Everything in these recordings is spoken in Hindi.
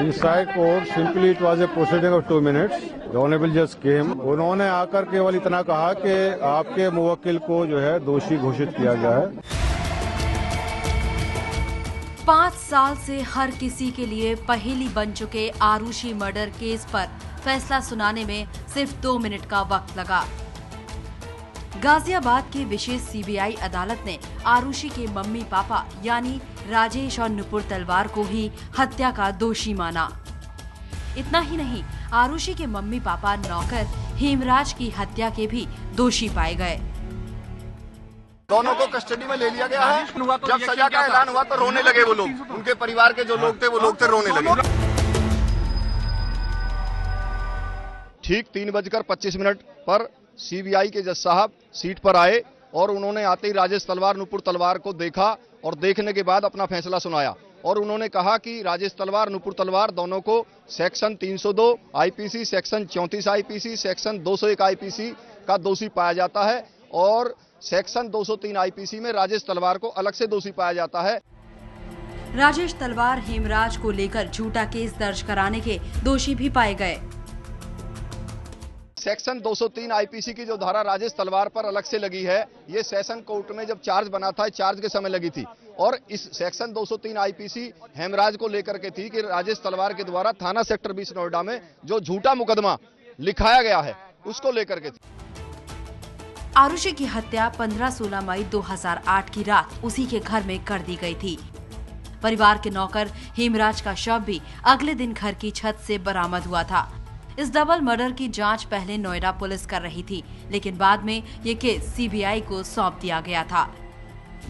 Inside court, simply it was a proceeding of 2 minutes. The honorable judge came. उन्होंने आकर केवल इतना कहा कि आपके मुवक्किल को जो है दोषी घोषित किया गया है। 5 साल से हर किसी के लिए पहेली बन चुके आरुषि मर्डर केस पर फैसला सुनाने में सिर्फ 2 मिनट का वक्त लगा। गाजियाबाद की विशेष सीबीआई अदालत ने आरुषि के मम्मी पापा यानी राजेश और नुपुर तलवार को ही हत्या का दोषी माना। इतना ही नहीं, आरुषि के मम्मी पापा नौकर हेमराज की हत्या के भी दोषी पाए गए। दोनों को कस्टडी में ले लिया गया है। जब सजा का ऐलान हुआ तो रोने लगे वो लोग, उनके परिवार के जो लोग थे वो लोग थे रोने लगे। ठीक 3:25 पर सीबीआई के जज साहब सीट पर आए और उन्होंने आते ही राजेश तलवार नुपुर तलवार को देखा और देखने के बाद अपना फैसला सुनाया और उन्होंने कहा कि राजेश तलवार नुपुर तलवार दोनों को section 302 IPC, section 34 IPC, section 201 IPC का दोषी पाया जाता है और सेक्शन 203 आईपीसी में राजेश तलवार को अलग से दोषी पाया जाता है। राजेश तलवार हेमराज को लेकर झूठा केस दर्ज कराने के दोषी भी पाए गए। सेक्शन 203 आईपीसी की जो धारा राजेश तलवार पर अलग से लगी है, ये सेशन कोर्ट में जब चार्ज बना था, चार्ज के समय लगी थी और इस सेक्शन 203 आईपीसी हेमराज को लेकर के थी कि राजेश तलवार के द्वारा थाना सेक्टर 20 नोएडा में जो झूठा मुकदमा लिखाया गया है उसको लेकर के थी। आरुषि की हत्या 15-16 मई 2008 की रात उसी के घर में कर दी गई थी। परिवार के नौकर हेमराज का शव भी अगले दिन घर की छत से बरामद हुआ था। इस डबल मर्डर की जांच पहले नोएडा पुलिस कर रही थी, लेकिन बाद में ये केस सीबीआई को सौंप दिया गया था।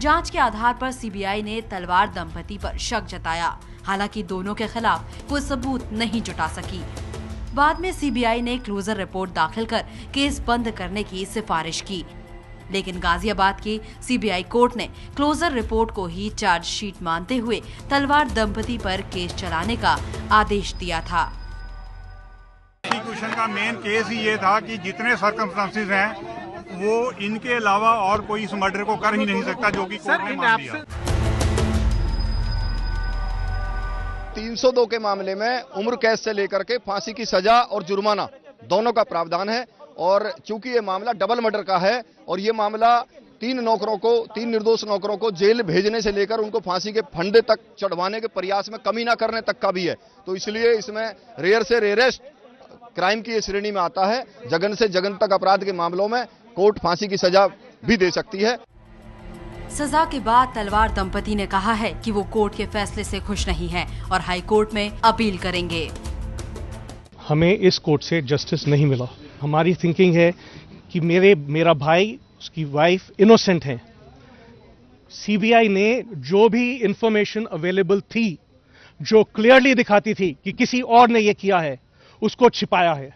जांच के आधार पर सीबीआई ने तलवार दंपति पर शक जताया, हालांकि दोनों के खिलाफ कोई सबूत नहीं जुटा सकी। बाद में सीबीआई ने क्लोजर रिपोर्ट दाखिल कर केस बंद करने की सिफारिश की, लेकिन गाजियाबाद की सीबीआई कोर्ट ने क्लोजर रिपोर्ट को ही चार्जशीट मानते हुए तलवार दंपति पर केस चलाने का आदेश दिया था। प्रोसिक्यूशन का मेन केस ही ये था कि जितने सर्कमस्टांसेस हैं वो इनके अलावा और कोई इस मर्डर को कर ही नहीं सकता, जो कि कोर्ट ने मान लिया। 302 के मामले में उम्र कैद से लेकर के फांसी की सजा और जुर्माना दोनों का प्रावधान है और चूंकि ये मामला डबल मर्डर का है और ये मामला 3 निर्दोष नौकरों को जेल भेजने से लेकर उनको फांसी के फंदे तक चढ़वाने के प्रयास में कमी न करने तक का भी है, तो इसलिए इसमें रेयर से रेयरेस्ट क्राइम की श्रेणी में आता है। जघन से जघन तक अपराध के मामलों में कोर्ट फांसी की सजा भी दे सकती है। सजा के बाद तलवार दंपति ने कहा है कि वो कोर्ट के फैसले से खुश नहीं है और हाई कोर्ट में अपील करेंगे। हमें इस कोर्ट से जस्टिस नहीं मिला। हमारी थिंकिंग है कि मेरा भाई, उसकी वाइफ इनोसेंट है। सीबीआई ने जो भी इंफॉर्मेशन अवेलेबल थी, जो क्लियरली दिखाती थी कि किसी और ने ये किया है, उसको छिपाया है।